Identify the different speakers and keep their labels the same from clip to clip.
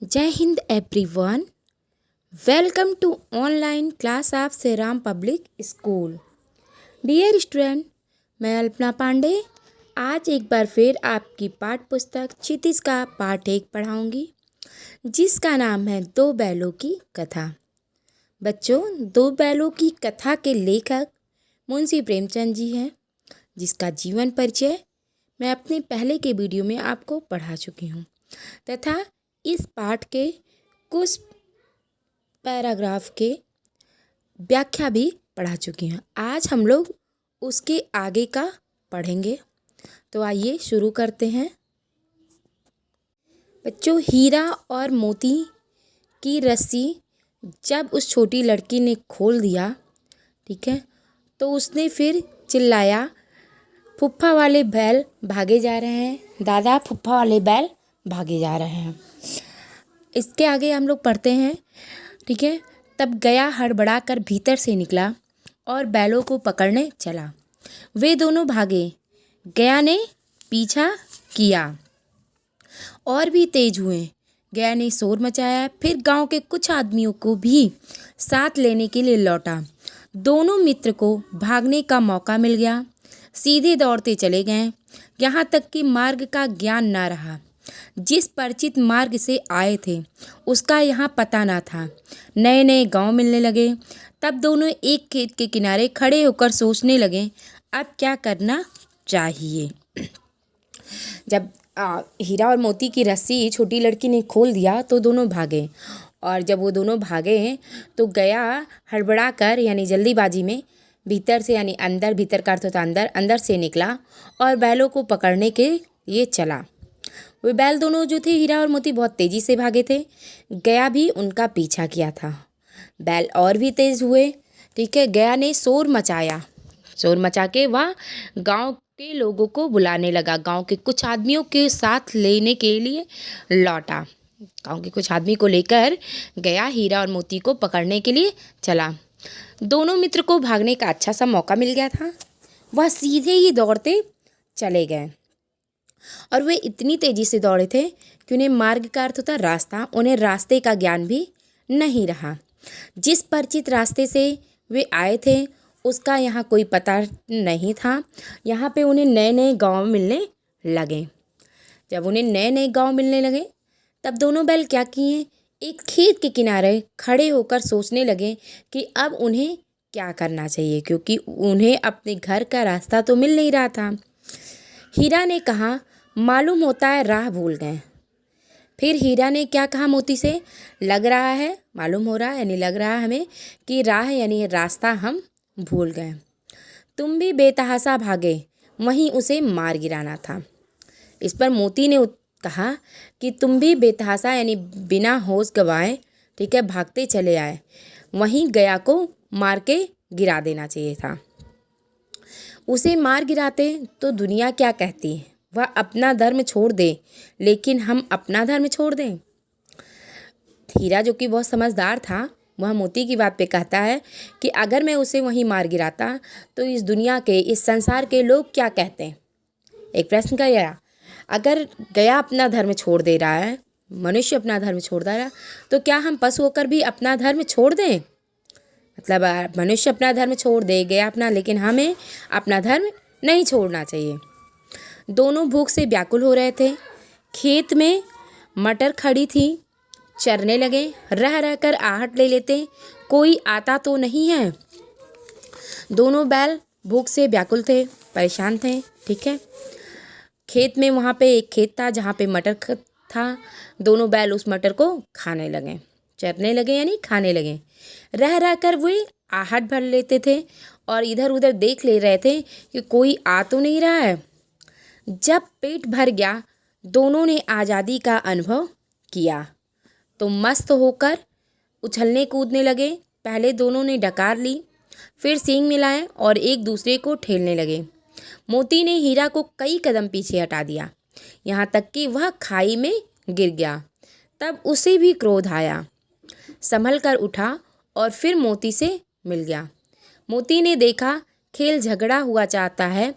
Speaker 1: जय हिंद everyone. Welcome to online class of Shri Ram public school. Dear student, मैं अल्पना पांडे आज एक बार फिर आपकी पाठ पुस्तक क्षितिज का पाठ 1 पढ़ाऊंगी, जिसका नाम है दो बैलों की कथा। बच्चों, दो बैलों की कथा के लेखक मुंशी प्रेमचंद जी हैं, जिसका जीवन परिचय मैं अपने पहले के वीडियो में आपको पढ़ा चुकी हूँ तथा इस पाठ के कुछ पैराग्राफ के व्याख्या भी पढ़ा चुकी हूँ। आज हम लोग उसके आगे का पढ़ेंगे, तो आइए शुरू करते हैं। बच्चों, हीरा और मोती की रस्सी जब उस छोटी लड़की ने खोल दिया, ठीक है, तो उसने फिर चिल्लाया, फुफ्फा वाले बैल भागे जा रहे हैं, दादा फुफ्फा वाले बैल भागे जा रहे हैं। इसके आगे हम लोग पढ़ते हैं, ठीक है। तब गया हड़बड़ा कर भीतर से निकला और बैलों को पकड़ने चला। वे दोनों भागे, गया ने पीछा किया और भी तेज हुए। गया ने शोर मचाया, फिर गांव के कुछ आदमियों को भी साथ लेने के लिए लौटा। दोनों मित्र को भागने का मौका मिल गया। सीधे दौड़ते चले गए, यहाँ तक कि मार्ग का ज्ञान ना रहा। जिस परिचित मार्ग से आए थे उसका यहाँ पता ना था। नए नए गांव मिलने लगे। तब दोनों एक खेत के किनारे खड़े होकर सोचने लगे, अब क्या करना चाहिए। जब हीरा और मोती की रस्सी छोटी लड़की ने खोल दिया तो दोनों भागे, और जब वो दोनों भागे तो गया हड़बड़ा कर यानी जल्दीबाजी में भीतर से यानी अंदर, भीतर का अर्थ होता अंदर, अंदर से निकला और बैलों को पकड़ने के लिए चला। वे बैल दोनों जो थे, हीरा और मोती, बहुत तेजी से भागे थे। गया भी उनका पीछा किया था। बैल और भी तेज हुए, ठीक है। गया ने शोर मचाया, शोर मचा के वह गांव के लोगों को बुलाने लगा। गांव के कुछ आदमियों के साथ लेने के लिए लौटा। गांव के कुछ आदमी को लेकर गया हीरा और मोती को पकड़ने के लिए चला। दोनों मित्र को भागने का अच्छा सा मौका मिल गया था। वह सीधे ही दौड़ते चले गए और वे इतनी तेजी से दौड़े थे कि उन्हें मार्ग का अर्थ होता रास्ता, उन्हें रास्ते का ज्ञान भी नहीं रहा। जिस परिचित रास्ते से वे आए थे उसका यहाँ कोई पता नहीं था। यहाँ पे उन्हें नए नए गांव मिलने लगे। जब उन्हें नए नए गांव मिलने लगे तब दोनों बैल क्या किए, एक खेत के किनारे खड़े होकर सोचने लगे कि अब उन्हें क्या करना चाहिए, क्योंकि उन्हें अपने घर का रास्ता तो मिल नहीं रहा था। हीरा ने कहा, मालूम होता है राह भूल गए। फिर हीरा ने क्या कहा मोती से, लग रहा है, मालूम हो रहा है यानी लग रहा है हमें कि राह यानी रास्ता हम भूल गए। तुम भी बेतहाशा भागे, वहीं उसे मार गिराना था। इस पर मोती ने कहा कि तुम भी बेतहाशा यानी बिना होश गंवाए, ठीक है, भागते चले आए, वहीं गया को मार के गिरा देना चाहिए था। उसे मार गिराते तो दुनिया क्या कहती है, वह अपना धर्म छोड़ दे, लेकिन हम अपना धर्म छोड़ दें। हीरा जो कि बहुत समझदार था, वह मोती की बात पे कहता है कि अगर मैं उसे वहीं मार गिराता तो इस दुनिया के, इस संसार के लोग क्या कहते हैं। एक प्रश्न का यह, अगर गया अपना धर्म छोड़ दे रहा है, मनुष्य अपना धर्म छोड़ दे रहा है, तो क्या हम पशु होकर भी अपना धर्म छोड़ दें। मतलब मनुष्य अपना धर्म छोड़ दे गया अपना, लेकिन हमें अपना धर्म नहीं छोड़ना चाहिए। दोनों भूख से व्याकुल हो रहे थे। खेत में मटर खड़ी थी, चरने लगे। रह रह कर आहट ले लेते, कोई आता तो नहीं है। दोनों बैल भूख से व्याकुल थे, परेशान थे, ठीक है। खेत में वहाँ पे एक खेत था जहाँ पे मटर था। दोनों बैल उस मटर को खाने लगे, चरने लगे यानी खाने लगे। रह रह कर वे आहट भर लेते थे और इधर उधर देख ले रहे थे कि कोई आ तो नहीं रहा है। जब पेट भर गया, दोनों ने आज़ादी का अनुभव किया तो मस्त होकर उछलने कूदने लगे। पहले दोनों ने डकार ली, फिर सींग मिलाए और एक दूसरे को ठेलने लगे। मोती ने हीरा को कई कदम पीछे हटा दिया, यहाँ तक कि वह खाई में गिर गया। तब उसे भी क्रोध आया, संभल कर उठा और फिर मोती से मिल गया। मोती ने देखा खेल झगड़ा हुआ चाहता है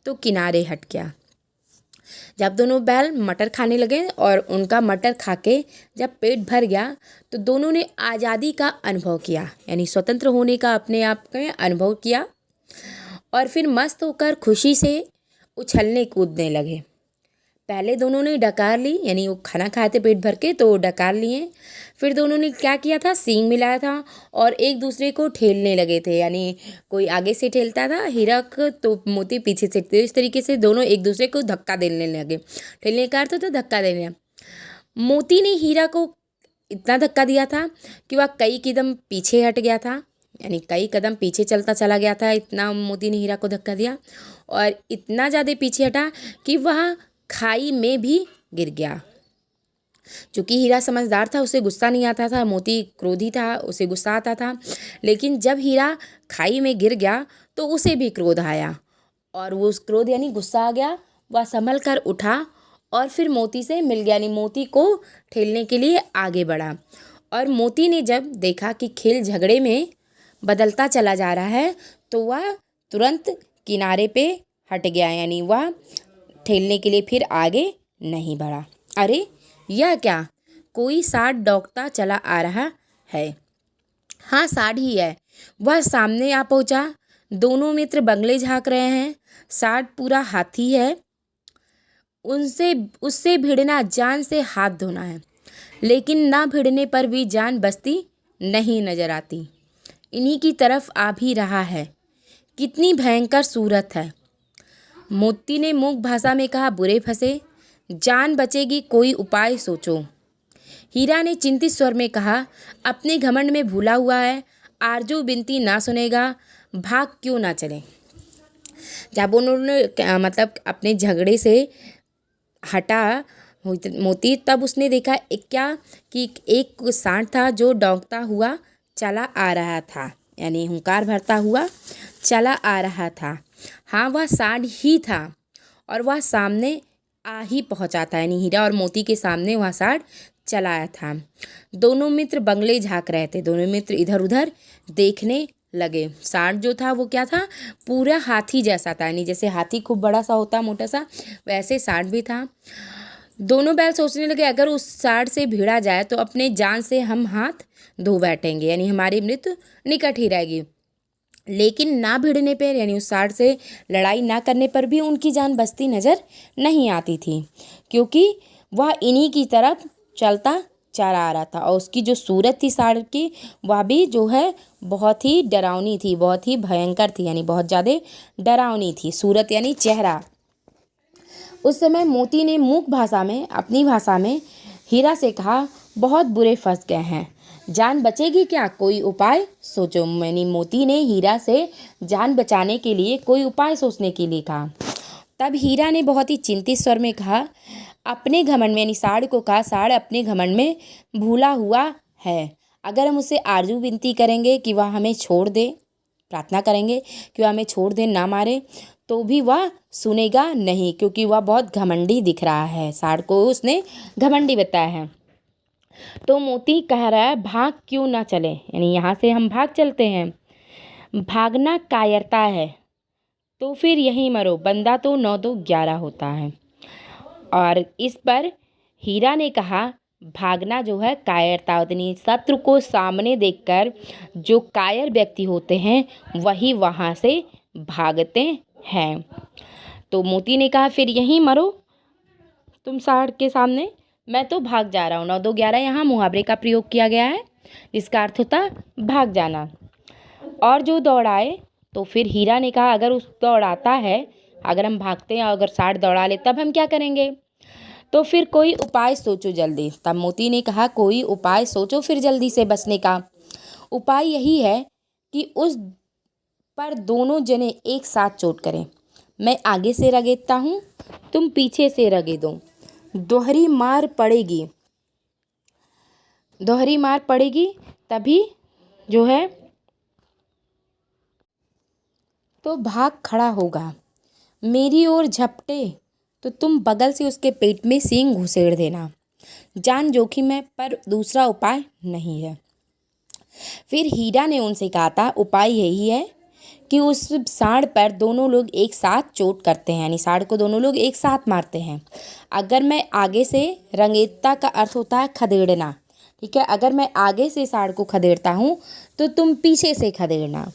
Speaker 1: तो किनारे हट गया। जब दोनों बैल मटर खाने लगे और उनका मटर खा के जब पेट भर गया तो दोनों ने आज़ादी का अनुभव किया, यानी स्वतंत्र होने का अपने आप में अनुभव किया और फिर मस्त होकर खुशी से उछलने कूदने लगे। पहले दोनों ने डकार ली, यानी वो खाना खाए थे पेट भर के तो डकार लिए। फिर दोनों ने क्या किया था, सींग मिलाया था और एक दूसरे को ठेलने लगे थे, यानी कोई आगे से ठेलता था हीरा तो मोती पीछे से। तो इस तरीके से दोनों एक दूसरे को धक्का देने लगे। ठेलने का अर्थ होता है धक्का देने। मोती ने हीरा को इतना धक्का दिया था कि वह कई कदम पीछे हट गया था, यानी कई कदम पीछे चलता चला गया था। इतना मोती ने हीरा को धक्का दिया और इतना ज़्यादा पीछे हटा कि वह खाई में भी गिर गया। चूँकि हीरा समझदार था, उसे गुस्सा नहीं आता था, मोती क्रोधी था, उसे गुस्सा आता था। लेकिन जब हीरा खाई में गिर गया तो उसे भी क्रोध आया और वो उस क्रोध यानी गुस्सा आ गया। वह संभल कर उठा और फिर मोती से मिल गया, यानी मोती को ठेलने के लिए आगे बढ़ा। और मोती ने जब देखा कि खेल झगड़े में बदलता चला जा रहा है तो वह तुरंत किनारे पे हट गया, यानी वह ठेलने के लिए फिर आगे नहीं बढ़ा। अरे यह क्या, कोई सांड दौड़ता चला आ रहा है। हाँ, सांड ही है। वह सामने आ पहुंचा। दोनों मित्र बंगले झांक रहे हैं। सांड पूरा हाथी है। उससे भिड़ना जान से हाथ धोना है, लेकिन ना भिड़ने पर भी जान बचती नहीं नजर आती। इन्हीं की तरफ आ भी रहा है। कितनी भयंकर सूरत है। मोती ने मूक भाषा में कहा, बुरे फंसे, जान बचेगी, कोई उपाय सोचो। हीरा ने चिंतित स्वर में कहा, अपने घमंड में भूला हुआ है, आरजू बिनती ना सुनेगा, भाग क्यों ना चले। जब उन्होंने मतलब अपने झगड़े से हटा मोती, तब उसने देखा कि एक सांड था जो डौंकता हुआ चला आ रहा था, यानी हुंकार भरता हुआ चला आ रहा था। हाँ, वह सांड ही था और वह सामने आ ही पहुंचा था, यानी हीरा और मोती के सामने वह सांड चला आया था। दोनों मित्र बंगले झांक रहे थे। दोनों मित्र इधर उधर देखने लगे। सांड जो था वो क्या था, पूरा हाथी जैसा था, यानी जैसे हाथी खूब बड़ा सा होता मोटा सा, वैसे सांड भी था। दोनों बैल सोचने लगे, अगर उस सांड से भिड़ा जाए तो अपने जान से हम हाथ धो बैठेंगे, यानी हमारी मृत्यु निकट ही रहेगी। लेकिन ना भिड़ने पर, यानी उस सांड से लड़ाई ना करने पर भी उनकी जान बचती नज़र नहीं आती थी, क्योंकि वह इन्हीं की तरफ चलता चला आ रहा था और उसकी जो सूरत थी सांड की, वह भी जो है बहुत ही डरावनी थी, बहुत ही भयंकर थी, यानी बहुत ज़्यादा डरावनी थी सूरत, यानी चेहरा। उस समय मोती ने मूक भाषा में, अपनी भाषा में हीरा से कहा, बहुत बुरे फंस गए हैं, जान बचेगी क्या, कोई उपाय सोचो। यानी मोती ने हीरा से जान बचाने के लिए कोई उपाय सोचने के लिए कहा। तब हीरा ने बहुत ही चिंतित स्वर में कहा, अपने घमंड में, यानी सांड को कहा, सांड अपने घमंड में भूला हुआ है। अगर हम उसे आरजू विनती करेंगे कि वह हमें छोड़ दे, प्रार्थना करेंगे कि वह हमें छोड़ दे, ना मारे, तो भी वह सुनेगा नहीं, क्योंकि वह बहुत घमंडी दिख रहा है। सांड को उसने घमंडी बताया है। तो मोती कह रहा है, भाग क्यों ना चले, यानी यहाँ से हम भाग चलते हैं। भागना कायरता है, तो फिर यहीं मरो, बंदा तो 9 2 11 होता है। और इस पर हीरा ने कहा, भागना जो है कायरता होती नहीं। शत्रु को सामने देखकर जो कायर व्यक्ति होते हैं वही वहाँ से भागते हैं। तो मोती ने कहा, फिर यहीं मरो तुम सांड के सामने, मैं तो भाग जा रहा हूँ। 9 2 11 यहाँ मुहावरे का प्रयोग किया गया है, जिसका अर्थ होता भाग जाना। और जो दौड़ाए, तो फिर हीरा ने कहा, अगर उस दौड़ाता है, अगर हम भागते हैं, अगर सांड दौड़ा ले, तब हम क्या करेंगे, तो फिर कोई उपाय सोचो जल्दी। तब मोती ने कहा, कोई उपाय सोचो फिर जल्दी से बचने का। उपाय यही है कि उस पर दोनों जने एक साथ चोट करें। मैं आगे से रगेदता हूँ, तुम पीछे से रगेदो। दोहरी मार पड़ेगी तभी जो है तो भाग खड़ा होगा। मेरी ओर झपटे तो तुम बगल से उसके पेट में सींग घुसेड़ देना। जान जोखिम है, पर दूसरा उपाय नहीं है। फिर हीरा ने उनसे कहा था, उपाय यही है कि उस सांड पर दोनों लोग एक साथ चोट करते हैं, यानी सांड को दोनों लोग एक साथ मारते हैं। अगर मैं आगे से, रंगेता का अर्थ होता है खदेड़ना, ठीक है। अगर मैं आगे से सांड को खदेड़ता हूँ तो तुम पीछे से खदेड़ना।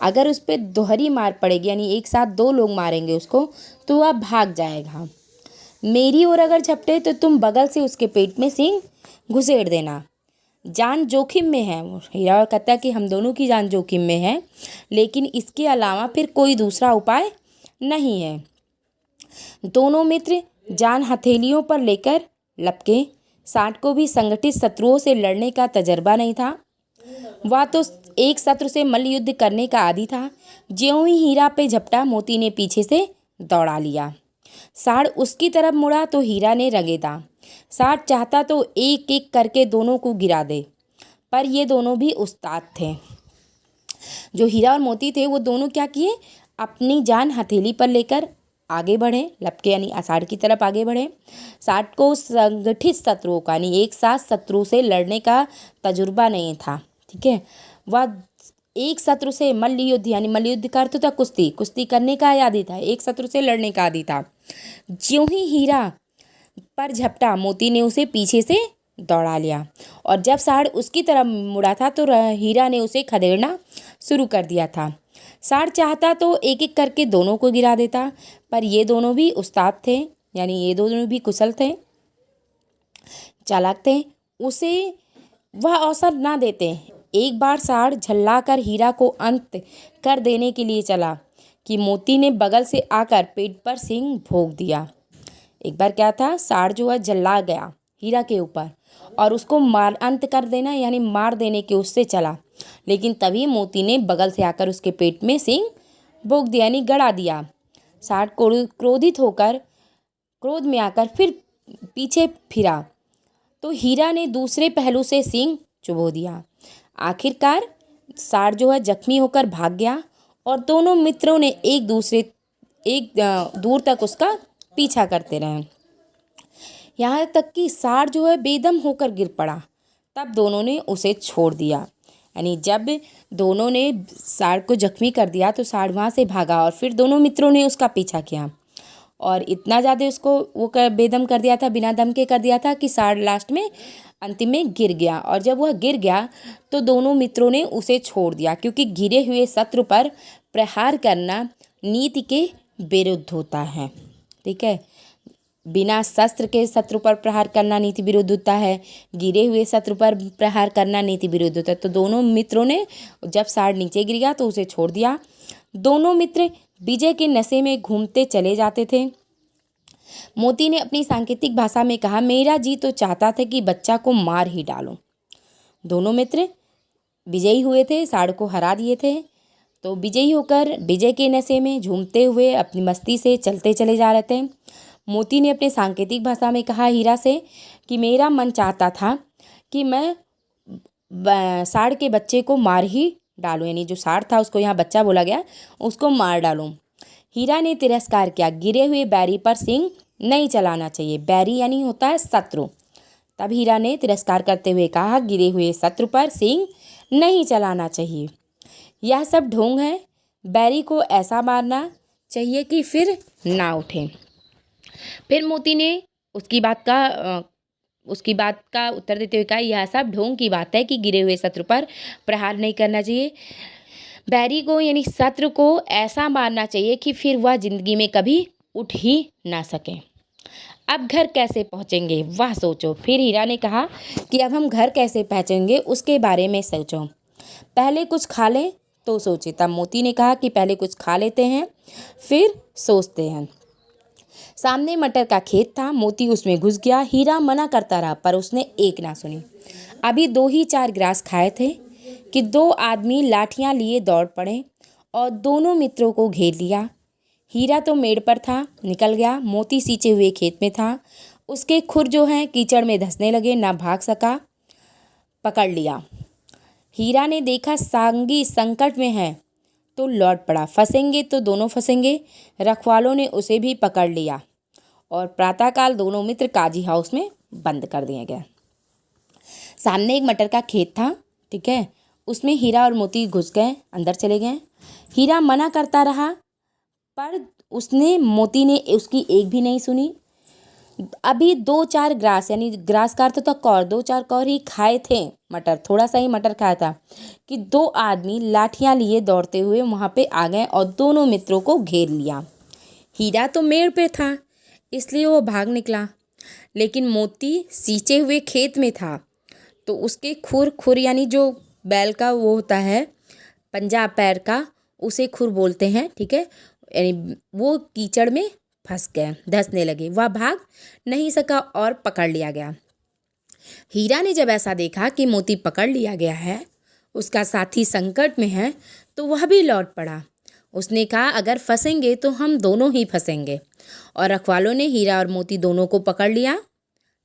Speaker 1: अगर उस पर दोहरी मार पड़ेगी, यानी एक साथ दो लोग मारेंगे उसको, तो वह भाग जाएगा। मेरी ओर अगर झपटे तो तुम बगल से उसके पेट में सींग घुसेड़ देना। जान जोखिम में है। हीरा कहता है कि हम दोनों की जान जोखिम में है, लेकिन इसके अलावा फिर कोई दूसरा उपाय नहीं है। दोनों मित्र जान हथेलियों पर लेकर लपके। सांड को भी संगठित शत्रुओं से लड़ने का तजर्बा नहीं था। वह तो एक शत्रु से मल्ल युद्ध करने का आदी था। ज्यों ही हीरा पे झपटा, मोती ने पीछे से दौड़ा लिया। सांड उसकी तरफ मुड़ा तो हीरा ने रंगेदा। सांड चाहता तो एक एक करके दोनों को गिरा दे, पर ये दोनों भी उस्ताद थे। जो हीरा और मोती थे वो दोनों क्या किए, अपनी जान हथेली पर लेकर आगे बढ़े, लपके यानी सांड की तरफ आगे बढ़े। सांड को संगठित शत्रुओं का, यानी एक साथ शत्रु से लड़ने का तजुर्बा नहीं था, ठीक है। वह एक शत्रु से मल्ल युद्ध, यानी मल्ल युद्ध का अर्थ था कुश्ती, कुश्ती करने का आदी था, एक शत्रु से लड़ने का आदी था। ज्यों ही हीरा पर झपटा, मोती ने उसे पीछे से दौड़ा लिया, और जब सांड उसकी तरफ मुड़ा था तो हीरा ने उसे खदेड़ना शुरू कर दिया था। सांड चाहता तो एक एक करके दोनों को गिरा देता, पर ये दोनों भी उस्ताद थे, यानी ये दोनों भी कुशल थे, चालाक थे। उसे वह अवसर ना देते। एक बार सांड झल्लाकर हीरा को अंत कर देने के लिए चला कि मोती ने बगल से आकर पेट पर सींग भोंक दिया। एक बार क्या था, सांड जो है झल्ला गया हीरा के ऊपर और उसको मार अंत कर देना, यानी मार देने के उससे चला, लेकिन तभी मोती ने बगल से आकर उसके पेट में सींग भोंक दिया, यानी गड़ा दिया। सांड क्रोधित होकर, क्रोध में आकर फिर पीछे फिरा तो हीरा ने दूसरे पहलू से सींग चुभो दिया। आखिरकार सांड जो है जख्मी होकर भाग गया और दोनों मित्रों ने एक दूर तक उसका पीछा करते रहे, यहाँ तक कि सांड जो है बेदम होकर गिर पड़ा। तब दोनों ने उसे छोड़ दिया, यानी जब दोनों ने सांड को जख्मी कर दिया तो सांड वहाँ से भागा और फिर दोनों मित्रों ने उसका पीछा किया और इतना ज़्यादा उसको वो बेदम कर दिया था, बिना दम के कर दिया था कि सांड लास्ट में अंतिम में गिर गया। और जब वह गिर गया तो दोनों मित्रों ने उसे छोड़ दिया, क्योंकि गिरे हुए शत्रु पर प्रहार करना नीति के विरुद्ध होता है, ठीक है। बिना शस्त्र के शत्रु पर प्रहार करना नीति विरुद्ध होता है, गिरे हुए शत्रु पर प्रहार करना नीति विरुद्ध होता है। तो दोनों मित्रों ने जब सांड नीचे गिर गया तो उसे छोड़ दिया। दोनों मित्र विजय के नशे में घूमते चले जाते थे। मोती ने अपनी सांकेतिक भाषा में कहा, मेरा जी तो चाहता था कि बच्चा को मार ही डालूं। दोनों मित्र विजयी हुए थे, सांड को हरा दिए थे, तो विजयी होकर विजय के नशे में झूमते हुए अपनी मस्ती से चलते चले जा रहे थे। मोती ने अपने सांकेतिक भाषा में कहा हीरा से कि मेरा मन चाहता था कि मैं सांड के बच्चे को मार ही डालूं, यानी जो सांड था उसको यहाँ बच्चा बोला गया, उसको मार डालूं। हीरा ने तिरस्कार किया, गिरे हुए बैरी पर सींग नहीं चलाना चाहिए। बैरी यानी होता है शत्रु। तब हीरा ने तिरस्कार करते हुए कहा, गिरे हुए शत्रु पर सींग नहीं चलाना चाहिए, यह सब ढोंग है। बैरी को ऐसा मारना चाहिए कि फिर ना उठे। फिर मोती ने उसकी बात का उत्तर देते हुए कहा, यह सब ढोंग की बात है कि गिरे हुए शत्रु पर प्रहार नहीं करना चाहिए। बैरी को यानी शत्रु को ऐसा मारना चाहिए कि फिर वह जिंदगी में कभी उठ ही ना सके। अब घर कैसे पहुंचेंगे वह सोचो। फिर हीरा ने कहा कि अब हम घर कैसे पहुंचेंगे उसके बारे में सोचो, पहले कुछ खा लें तो सोचे। तब मोती ने कहा कि पहले कुछ खा लेते हैं फिर सोचते हैं। सामने मटर का खेत था, मोती उसमें घुस गया। हीरा मना करता रहा पर उसने एक ना सुनी। अभी 2 ही 4 ग्रास खाए थे कि 2 आदमी लाठियां लिए दौड़ पड़े और दोनों मित्रों को घेर लिया। हीरा तो मेड़ पर था, निकल गया। मोती सींचे हुए खेत में था, उसके खुर जो हैं कीचड़ में धंसने लगे, ना भाग सका, पकड़ लिया। हीरा ने देखा सांगी संकट में है तो लौट पड़ा, फंसेंगे तो दोनों फंसेंगे। रखवालों ने उसे भी पकड़ लिया और प्रातःकाल दोनों मित्र काजी हाउस में बंद कर दिए गए। सामने एक मटर का खेत था, ठीक है, उसमें हीरा और मोती घुस गए, अंदर चले गए। हीरा मना करता रहा पर मोती ने उसकी एक भी नहीं सुनी। अभी 2-4 ग्रास, यानी ग्रास का अर्थ था कौर, 2-4 कौर ही खाए थे मटर, थोड़ा सा ही मटर खाया था कि 2 आदमी लाठियां लिए दौड़ते हुए वहाँ पे आ गए और दोनों मित्रों को घेर लिया। हीरा तो मेड़ पे था इसलिए वो भाग निकला, लेकिन मोती सींचे हुए खेत में था तो उसके खुर खुर यानी जो बैल का वो होता है पंजा पैर का, उसे खुर बोलते हैं, ठीक है। यानी वो कीचड़ में फंस गए, धंसने लगे, वह भाग नहीं सका और पकड़ लिया गया। हीरा ने जब ऐसा देखा कि मोती पकड़ लिया गया है, उसका साथी संकट में है, तो वह भी लौट पड़ा। उसने कहा अगर फंसेंगे तो हम दोनों ही फंसेंगे। और रखवालों ने हीरा और मोती दोनों को पकड़ लिया,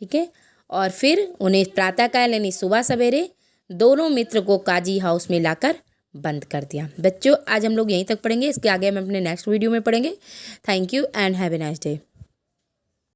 Speaker 1: ठीक है। और फिर उन्हें प्रातःकाल यानी सुबह सवेरे दोनों मित्र को काजी हाउस में लाकर बंद कर दिया। बच्चों आज हम लोग यहीं तक पढ़ेंगे, इसके आगे हम अपने नेक्स्ट वीडियो में पढ़ेंगे। Thank you and have a nice day.